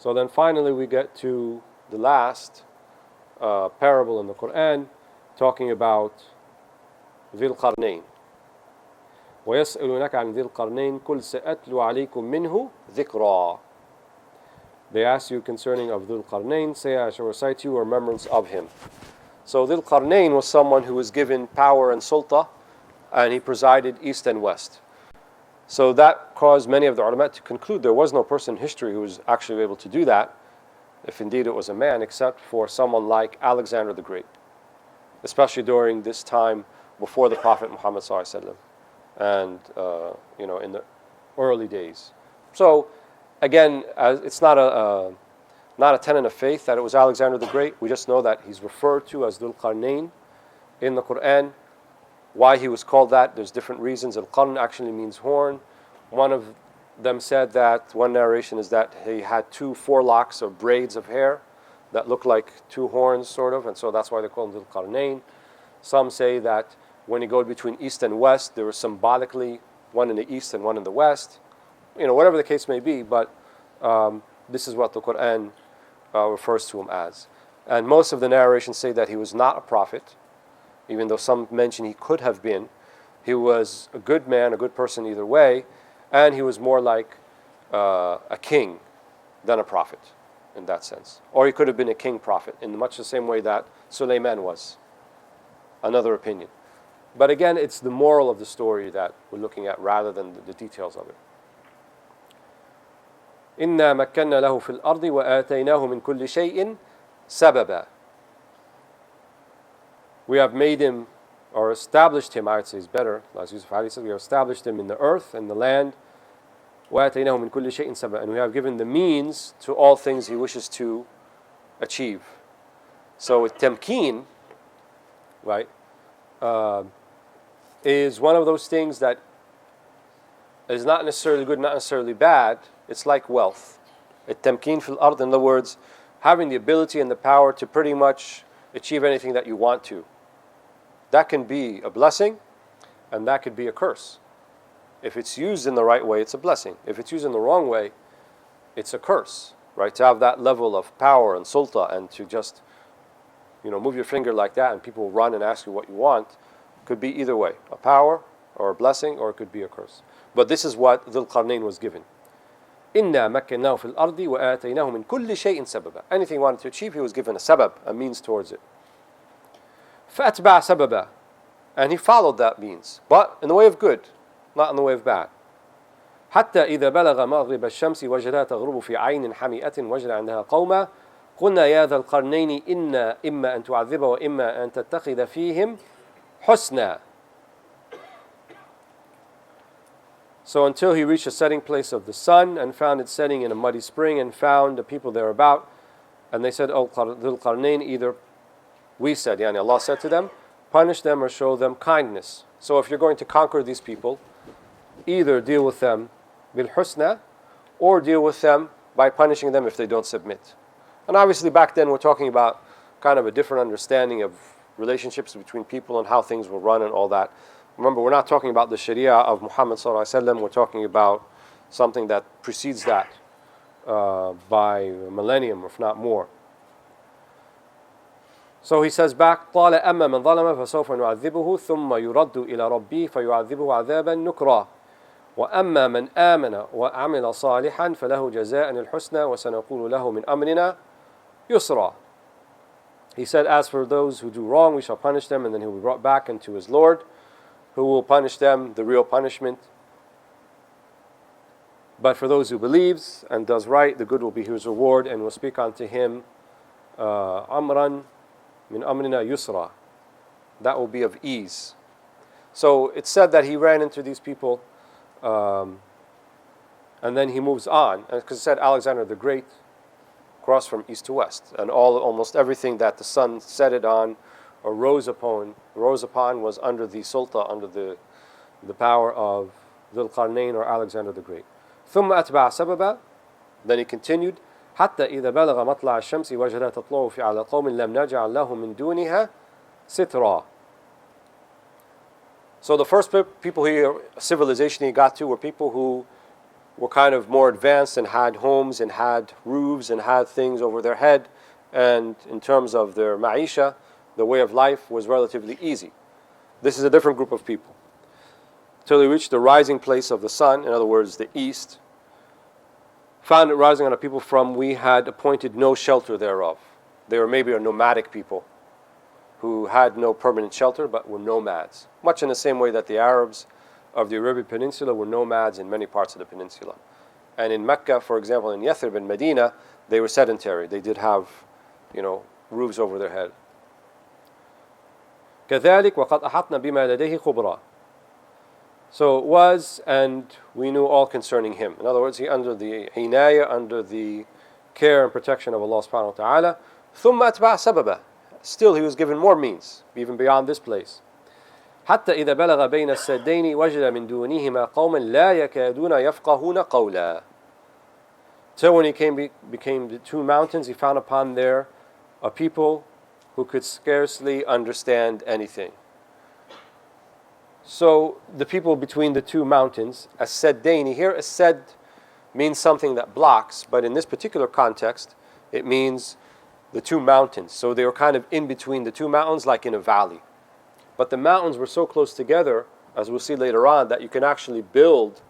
So then finally we get to the last parable in the Quran, talking about Dhul Qarnayn. وَيَسْأَلُونَكَ عَنْ ذِي الْقَرْنَيْنِ قُلْ سَأَتْلُو عَلَيْكُمْ مِنْهُ ذِكْرًا. They ask you concerning of Dhul Qarnayn, say I shall recite to you a remembrance of him. So Dhul Qarnayn was someone who was given power and sulta, and he presided east and west. So that caused many of the ulama to conclude there was no person in history who was actually able to do that, if indeed it was a man, except for someone like Alexander the Great, especially during this time before the Prophet Muhammad ﷺ, and in the early days. So again, it's not a tenet of faith that it was Alexander the Great. We just know that he's referred to as Dhul Qarnayn in the Quran. Why he was called that, there's different reasons. Al-Qarn actually means horn. One of them said that, one narration is that he had two forelocks or braids of hair that looked like two horns, sort of, and so that's why they call him Dhul Qarnayn. Some say that when he goes between east and west, there was symbolically one in the east and one in the west. Whatever the case may be, but this is what the Quran refers to him as. And most of the narrations say that he was not a prophet, even though some mention he could have been. He was a good man, a good person either way, and he was more like a king than a prophet in that sense. Or he could have been a king prophet in much the same way that Sulaiman was. Another opinion. But again, it's the moral of the story that we're looking at rather than the details of it. إِنَّا مَكَّنَّا لَهُ فِي الْأَرْضِ وَآتَيْنَاهُ مِنْ كُلِّ شَيْءٍ سَبَبًا. We have made him, or established him, I would say is better, as Yusuf Ali said, we have established him in the earth, in the land, وَآتَيْنَاهُ مِنْ كُلِّ شَيْءٍ سَبَبًا. And we have given the means to all things he wishes to achieve. So tamkeen, right, is one of those things that is not necessarily good, not necessarily bad. It's like wealth. Tamkeen fil ard, in other words, having the ability and the power to pretty much achieve anything that you want to. That can be a blessing, and that could be a curse. If it's used in the right way, it's a blessing. If it's used in the wrong way, it's a curse, right? To have that level of power and sulta, and to just, move your finger like that, and people run and ask you what you want, could be either way, a power or a blessing, or it could be a curse. But this is what Dhul Qarnayn was given. إِنَّا مَكَّنَّاهُ فِي الْأَرْضِ وَآتَيْنَاهُ مِنْ كُلِّ شَيْءٍ سَبَبًا. Anything he wanted to achieve, he was given a sabab, a means towards it. فَأَتْبَعَ سَبَبًا. And he followed that means, but in the way of good, not in the way of bad. حتى إذا بلغ مغرب الشمس وجدها تغرب في عين حمئة وجد عندها قوما قلنا يا ذا القرنين إن إما أن تعذب وإما أن تتخذ فيهم حسنا. So until he reached the setting place of the sun and found it setting in a muddy spring and found the people thereabout, and they said, "O Dhul Qarnayn, either we said, yani Allah said to them, punish them or show them kindness." So if you're going to conquer these people, either deal with them bil husna, or deal with them by punishing them if they don't submit. And obviously back then we're talking about kind of a different understanding of relationships between people and how things will run and all that. Remember, we're not talking about the Sharia of Muhammad sallallahu alaihi wasallam. We're talking about something that precedes that by a millennium, if not more. So he says back, قال أما من ظلم فسوف نعذبه ثم يرد إلى ربه فيعذبه عذابا نكرا وأما من آمن وعمل صالحا فله جزاء الحسنى وسنقول له من أمرنا يسرا. He said, as for those who do wrong, we shall punish them, and then he will be brought back unto his Lord, who will punish them, the real punishment. But for those who believes and does right, the good will be his reward, and will speak unto him, amran min amrina yusra. That will be of ease. So it's said that he ran into these people, and then he moves on. And because it said Alexander the Great crossed from east to west, and almost everything that the sun set it on or rose upon was under the sulta, under the power of Dhul Qarnayn or Alexander the Great. ثم أتبع سببا. Then he continued, حتى إذا بلغ مطلع الشمس وجدها تطلع في على قوم لم نجعل له من دونها سترا. So the first people civilization he got to were people who were kind of more advanced and had homes and had roofs and had things over their head. And in terms of their ma'isha, the way of life was relatively easy. This is a different group of people. Till they reached the rising place of the sun, in other words, the east, found it rising on a people from we had appointed no shelter thereof. They were maybe a nomadic people who had no permanent shelter but were nomads. Much in the same way that the Arabs of the Arabian Peninsula were nomads in many parts of the peninsula. And in Mecca, for example, in Yathrib and Medina, they were sedentary. They did have, roofs over their head. كذلك وقد أحطنا بما لديه خبرا. So it was, and we knew all concerning him. In other words, he under the inaya, under the care and protection of Allah subhanahu wa ta'ala. ثم أتبع سببا. Still he was given more means, even beyond this place. حتى إذا بلغ بين السدين وجد من دونهما قوما لا يكادون يفقهون قولا. So when he became the two mountains, he found upon there a people who could scarcely understand anything. So the people between the two mountains, as-saddaini, here as-sadd means something that blocks, but in this particular context, it means the two mountains. So they were kind of in between the two mountains, like in a valley. But the mountains were so close together, as we'll see later on, that you can actually build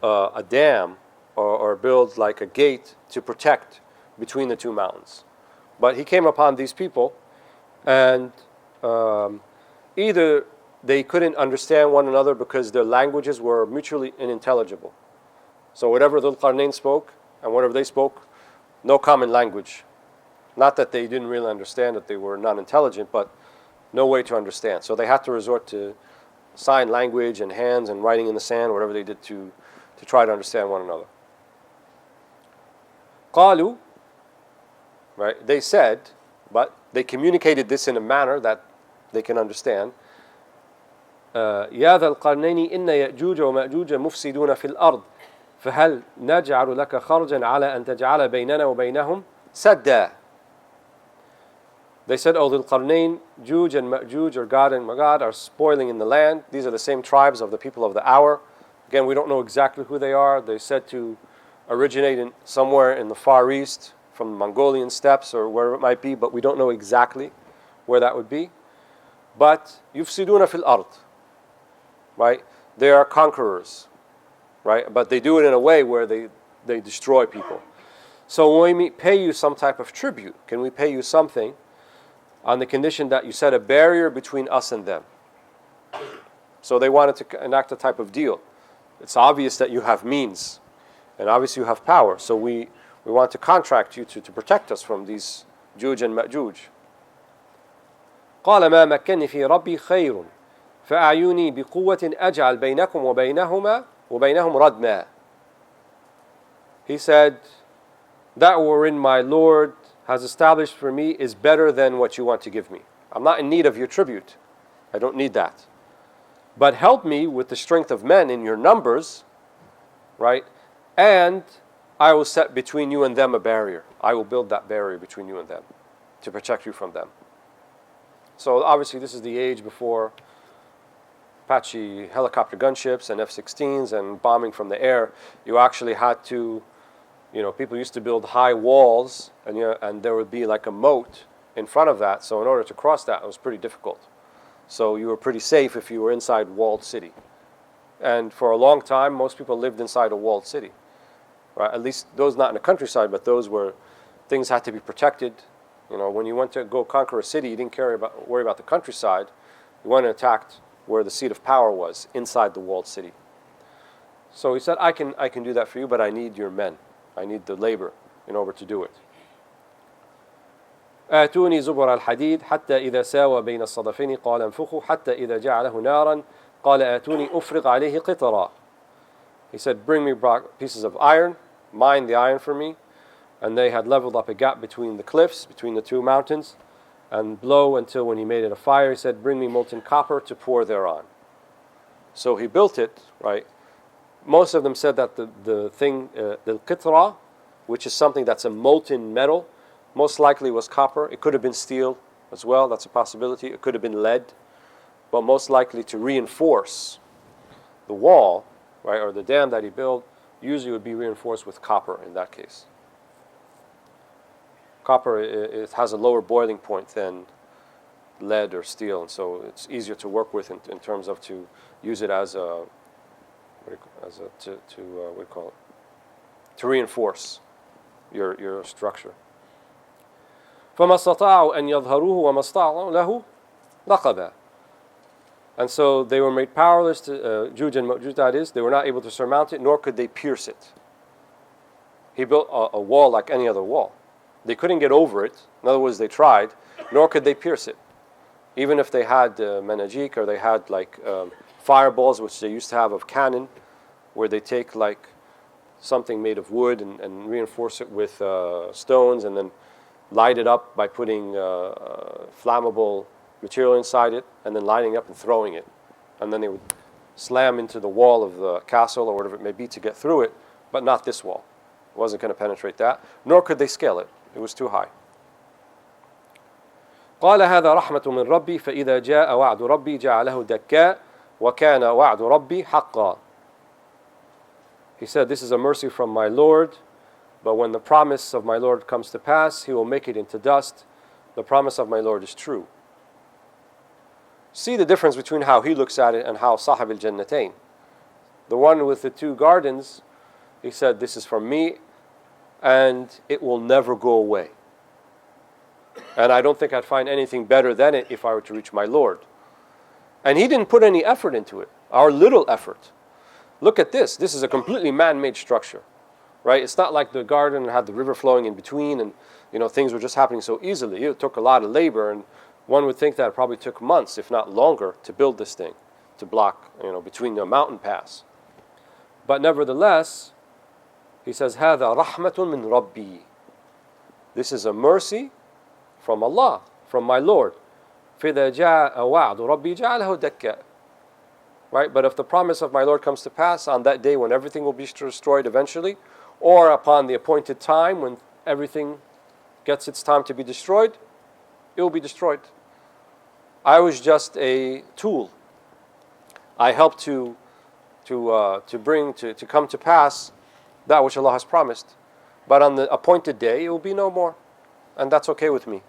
a dam or build like a gate to protect between the two mountains. But he came upon these people, and either they couldn't understand one another because their languages were mutually unintelligible. So whatever Dhul Qarnayn spoke and whatever they spoke, no common language. Not that they didn't really understand, that they were non-intelligent, but no way to understand. So they had to resort to sign language and hands and writing in the sand, whatever they did to try to understand one another. قالوا, right? They said, but they communicated this in a manner that they can understand. يا ذا القرنين إن يأجوج ومأجوج مفسدون في الأرض فهل نجعل لك خرجا على أن تجعل بيننا وبينهم سدا. They said, oh, Dhul Qarnayn, Juj and Ma'juj, or God and Magad, are spoiling in the land. These are the same tribes of the people of the hour. Again, we don't know exactly who they are. They're said to originate somewhere in the Far East, from the Mongolian steppes or wherever it might be, but we don't know exactly where that would be. But yufsiduna fil ard, right? They are conquerors, right? But they do it in a way where they destroy people. So when we pay you some type of tribute, can we pay you something on the condition that you set a barrier between us and them? So they wanted to enact a type of deal. It's obvious that you have means, and obviously you have power. So we want to contract you to protect us from these Juj and Ma'juj. قال ما مكنني في ربي خير فأعيني بقوة أجعل بينكم وبينهم ردما. He said, that wherein my Lord has established for me is better than what you want to give me. I'm not in need of your tribute. I don't need that. But help me with the strength of men in your numbers, right? And I will set between you and them a barrier. I will build that barrier between you and them to protect you from them. So obviously this is the age before Apache helicopter gunships and F-16s and bombing from the air. You actually had to, people used to build high walls, and there would be like a moat in front of that. So in order to cross that, it was pretty difficult. So you were pretty safe if you were inside walled city. And for a long time, most people lived inside a walled city. Right? At least those not in the countryside, but those where things had to be protected. When you went to go conquer a city, you didn't worry about the countryside. You went and attacked where the seat of power was, inside the walled city. So he said, I can do that for you, but I need your men. I need the labor in order to do it. آتوني زبر الحديد حتى إذا ساوى بين الصدفين قال انفخوا حتى إذا جعله نارا قال آتوني أفرغ عليه قطرا. He said, bring me pieces of iron, mine the iron for me. And they had leveled up a gap between the cliffs, between the two mountains, and blow until when he made it a fire, he said, bring me molten copper to pour thereon. So he built it, right? Most of them said that the thing, the qitra, which is something that's a molten metal, most likely was copper. It could have been steel as well, that's a possibility. It could have been lead, but most likely to reinforce the wall, right, or the dam that he built, usually would be reinforced with copper in that case. Copper, it has a lower boiling point than lead or steel, and so it's easier to work with in terms of to use it as a, what do you call it? To reinforce your structure. فَمَا اسْتَطَاعُوا أَنْ يَظْهَرُوهُ وَمَا اسْتَطَاعُوا لَهُ نَقَبًا. And so they were made powerless to Juj and Ma'juj, that is, they were not able to surmount it, nor could they pierce it. He built a wall like any other wall. They couldn't get over it. In other words, they tried, nor could they pierce it. Even if they had manajik, or they had like fireballs, which they used to have of cannon, where they take like something made of wood and reinforce it with stones, and then light it up by putting flammable material inside it, and then lighting up and throwing it. And then they would slam into the wall of the castle or whatever it may be to get through it, but not this wall. It wasn't going to penetrate that, nor could they scale it. It was too high. قال هذا رحمة من ربي فإذا جاء وعد ربي جعله دكاء وكان وعد ربي حقا. He said, this is a mercy from my Lord, but when the promise of my Lord comes to pass, he will make it into dust. The promise of my Lord is true. See the difference between how he looks at it and how Sahib al-Jannatain. The one with the two gardens, he said, this is from me, and it will never go away. And I don't think I'd find anything better than it if I were to reach my Lord. And he didn't put any effort into it, our little effort. Look at this. This is a completely man-made structure, right? It's not like the garden had the river flowing in between, and things were just happening so easily. It took a lot of labor, and one would think that it probably took months, if not longer, to build this thing, to block, between the mountain pass. But nevertheless, he says, هذا رحمة من ربي. This is a mercy from Allah, from my Lord. فإذا جاء وعد ربي جعله دكا. Right? But if the promise of my Lord comes to pass on that day when everything will be destroyed eventually, or upon the appointed time when everything gets its time to be destroyed, it will be destroyed. I was just a tool. I helped to come to pass that which Allah has promised. But on the appointed day, it will be no more. And that's okay with me,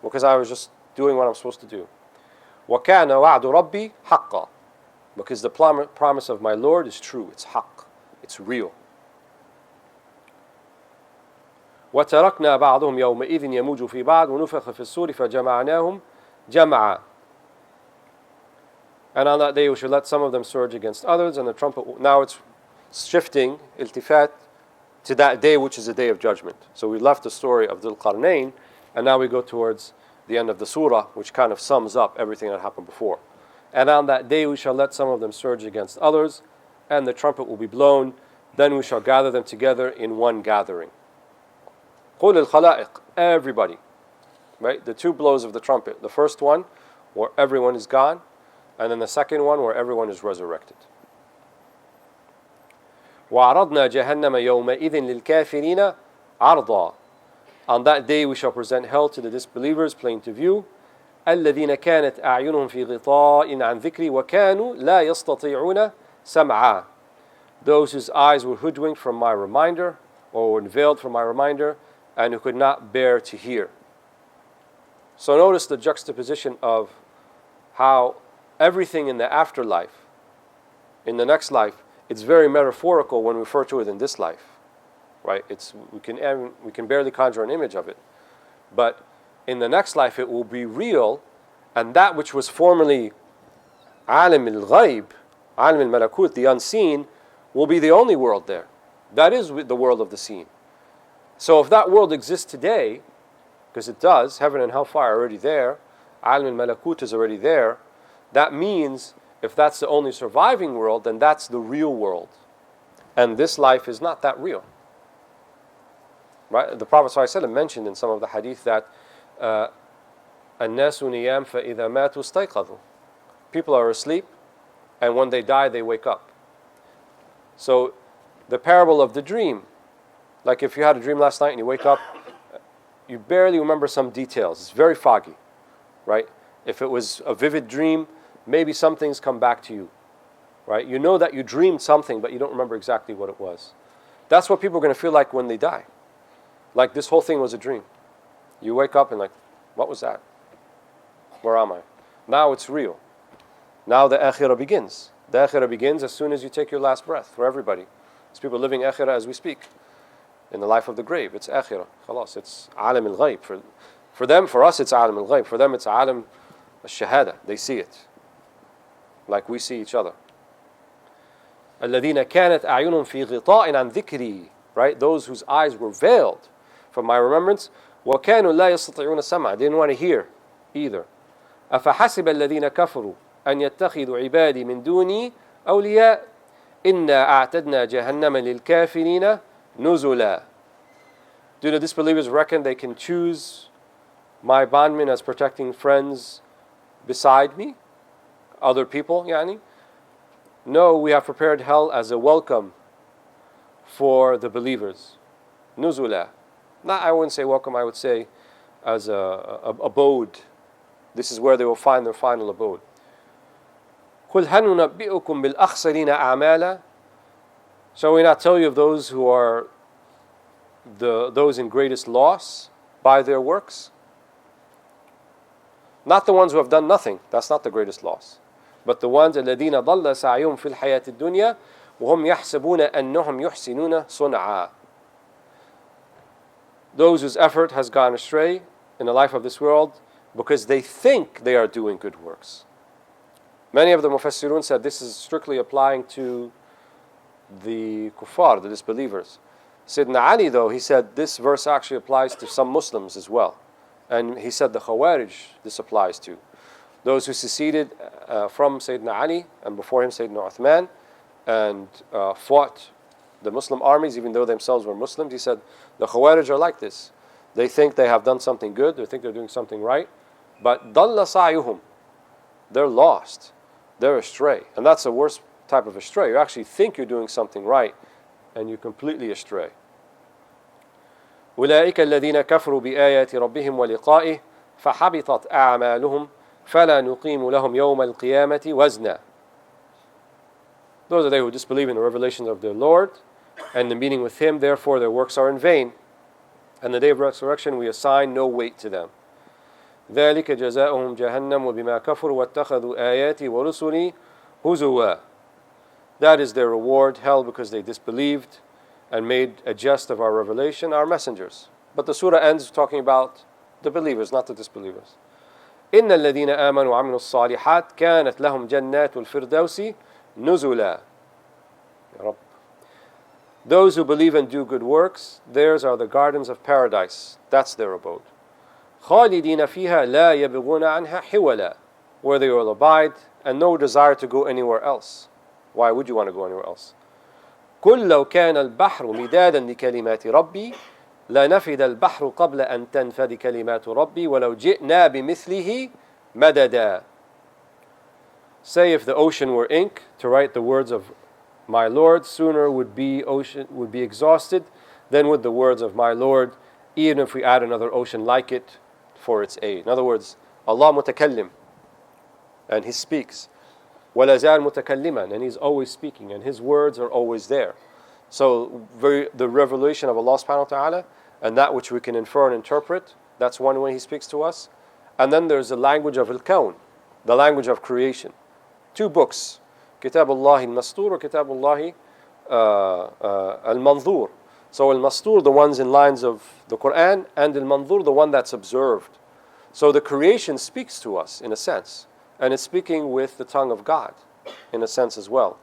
because I was just doing what I'm supposed to do. وَكَانَ وَعْدُ رَبِّي حَقًّا. Because the promise of my Lord is true. It's haqq. It's real. وَتَرَكْنَا بَعْضُهُمْ يَوْمَئِذٍ يَمُوجُ فِي بَعْضٍ وَنُفِخَ فِي الصُّورِ فَجَمَعْنَاهُمْ جَمْعًا. And on that day we shall let some of them surge against others, and the trumpet. Now it's shifting, iltifat, to that day which is the day of judgment. So we left the story of Dhul Qarnayn, and now we go towards the end of the surah, which kind of sums up everything that happened before. And on that day we shall let some of them surge against others, and the trumpet will be blown. Then we shall gather them together in one gathering. قُلِ الْخَلَائِقِ. Everybody. Right? The two blows of the trumpet. The first one, where everyone is gone, and then the second one, where everyone is resurrected. وَعَرَضْنَا جَهَنَّمَ يَوْمَئِذٍ لِلْكَافِرِينَ عَرْضًا. On that day we shall present hell to the disbelievers, plain to view. الَّذِينَ كَانَتْ أَعْيُنُهُمْ فِي غِطَاءٍ عَنْ ذِكْرِي وَكَانُوا لَا يَسْتَطِيعُونَ سَمْعًا. Those whose eyes were hoodwinked from my reminder, or were veiled from my reminder, and who could not bear to hear. So notice the juxtaposition of how everything in the afterlife, in the next life, it's very metaphorical when we refer to it in this life, right? We can barely conjure an image of it, but in the next life it will be real, and that which was formerly alim al-ghayb, alim al-malakut, the unseen, will be the only world there. That is the world of the seen. So if that world exists today, because it does, heaven and hellfire are already there, alim al-malakut is already there, that means if that's the only surviving world, then that's the real world. And this life is not that real. Right? The Prophet ﷺ mentioned in some of the hadith that النَّاسُ نِيَامْ فَإِذَا مَاتُوا اسْتَيْقَظُوا. People are asleep, and when they die, they wake up. So the parable of the dream, like if you had a dream last night and you wake up, you barely remember some details. It's very foggy, right? If it was a vivid dream, maybe some things come back to you, right? You know that you dreamed something, but you don't remember exactly what it was. That's what people are going to feel like when they die. Like this whole thing was a dream. You wake up and like, what was that? Where am I? Now it's real. Now the akhirah begins. The akhirah begins as soon as you take your last breath for everybody. There's people living akhirah as we speak. In the life of the grave, it's akhirah. Khalas, it's alam al-ghayb. For them, for us, it's alam al-ghayb. For them, it's alam al-shahada. They see it. Like we see each other. الَّذِينَ كَانَتْ أَعْيُنُهُمْ فِي غِطَاءٍ عَنْ ذِكْرِي. Right? Those whose eyes were veiled from my remembrance. وَكَانُوا لَا يَسْتَطِيعُونَ السَّمْعَ. They didn't want to hear either. أَفَحَسِبَ الَّذِينَ كَفَرُوا أَنْ يَتَّخِذُوا عِبَادِي مِنْ دُونِي أَوْلِيَاءَ إِنَّا أَعْتَدْنَا جَهَنَّمَ لِلْكَافِرِينَ نُزُلًا. Do the disbelievers reckon they can choose my bondmen as protecting friends beside me? Other people, yani? No, we have prepared hell as a welcome for the believers. Nuzula. Not, I wouldn't say welcome, I would say as a abode. This is where they will find their final abode. قُلْ هَلْ نُنَبِّئُكُمْ بِالْأَخْسَرِينَ أَعْمَالًا. Shall we not tell you of those who are those in greatest loss by their works? Not the ones who have done nothing. That's not the greatest loss. But the ones الَّذِينَ ضَلَّ سَعْيُهُمْ فِي الْحَيَاةِ الدُّنْيَا وَهُمْ يَحْسَبُونَ أَنَّهُمْ يُحْسِنُونَ صُنْعًا. Those whose effort has gone astray in the life of this world because they think they are doing good works. Many of the Mufassirun said this is strictly applying to the kuffar, the disbelievers. Sayyidina Ali, though, he said this verse actually applies to some Muslims as well. And he said the Khawarij this applies to. Those who seceded from Sayyidina Ali and before him Sayyidina Uthman and fought the Muslim armies even though themselves were Muslims. He said the Khawarij are like this. They think they have done something good, they think they're doing something right, but ضَلَّ سَعْيُهُمْ. They're lost. They're astray. And that's the worst type of astray. You actually think you're doing something right and you're completely astray. أولئك الذين كفروا بآيات ربهم ولقائه فحبطت أعمالهم فلا نقيم لهم يوم القيامة وزنا. Those are they who disbelieve in the revelations of their Lord and the meeting with Him, therefore their works are in vain. And the day of resurrection we assign no weight to them. ذلك جزاؤهم جهنم وبما كفروا واتخذوا آياتي ورسلي هزوا. That is their reward, hell, because they disbelieved and made a jest of our revelation, our messengers. But the surah ends talking about the believers, not the disbelievers. إن الذين آمنوا وعملوا الصالحات كانت لهم جنات الفردوس نزلا. Ya Rabb. Those who believe and do good works, theirs are the gardens of paradise. That's their abode. خالدين فيها لا يبغون عنها حولا. Where they will abide and no desire to go anywhere else. Why would you want to go anywhere else? قل لو كان البحر مدادا لكلمات ربي لنفد البحر قبل أن تنفد كلمات ربي ولو جئنا بمثله مددا. Say if the ocean were ink to write the words of my Lord, sooner would be exhausted than would the words of my Lord, even if we add another ocean like it for its aid. In other words, Allah mutakallim, and He speaks. وَلَا زَالْ مُتَكَلِّمًا, and He's always speaking, and His words are always there. So the revelation of Allah subhanahu wa ta'ala, and that which we can infer and interpret, that's one way He speaks to us. And then there's the language of al-kawn, the language of creation. 2 books, Kitab Allah al-Mastur or Kitab Allah al-Manzur. So al-Mastur, the ones in lines of the Quran, and al-Manzur, the one that's observed. So the creation speaks to us in a sense. And it's speaking with the tongue of God, in a sense as well.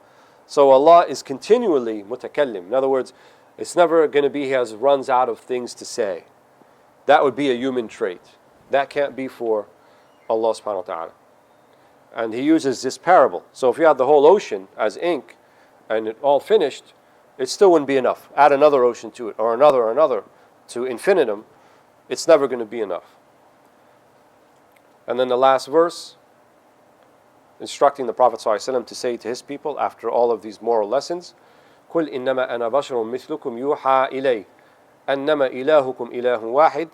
So Allah is continually mutakallim. In other words, it's never going to be He runs out of things to say. That would be a human trait. That can't be for Allah subhanahu wa ta'ala. And He uses this parable. So if you had the whole ocean as ink, and it all finished, it still wouldn't be enough. Add another ocean to it, or another, to infinitum, it's never going to be enough. And then the last verse, instructing the Prophet ﷺ to say to his people after all of these moral lessons, قُلْ إِنَّمَا أَنَا بَشَرٌ مِثْلُكُمْ يُوحَى إِلَيَّ أَنَّمَا إِلَهُكُمْ إِلَهٌ وَاحِدٌ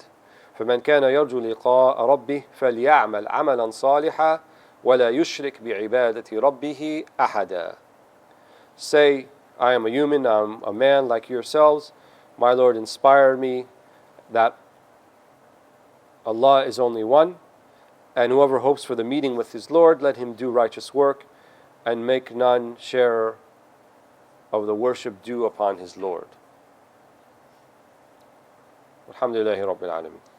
فَمَنْ كَانَ يَرْجُو لِقَاءَ رَبِّهِ فَلْيَعْمَلْ عَمَلًا صَالِحًا وَلَا يُشْرِكْ بِعِبَادَةِ رَبِّهِ أَحَدًا. Say, I am a human, I'm a man like yourselves. My Lord inspired me that Allah is only one, and whoever hopes for the meeting with his Lord, let him do righteous work and make none sharer of the worship due upon his Lord. Alhamdulillahi Rabbil Alameen.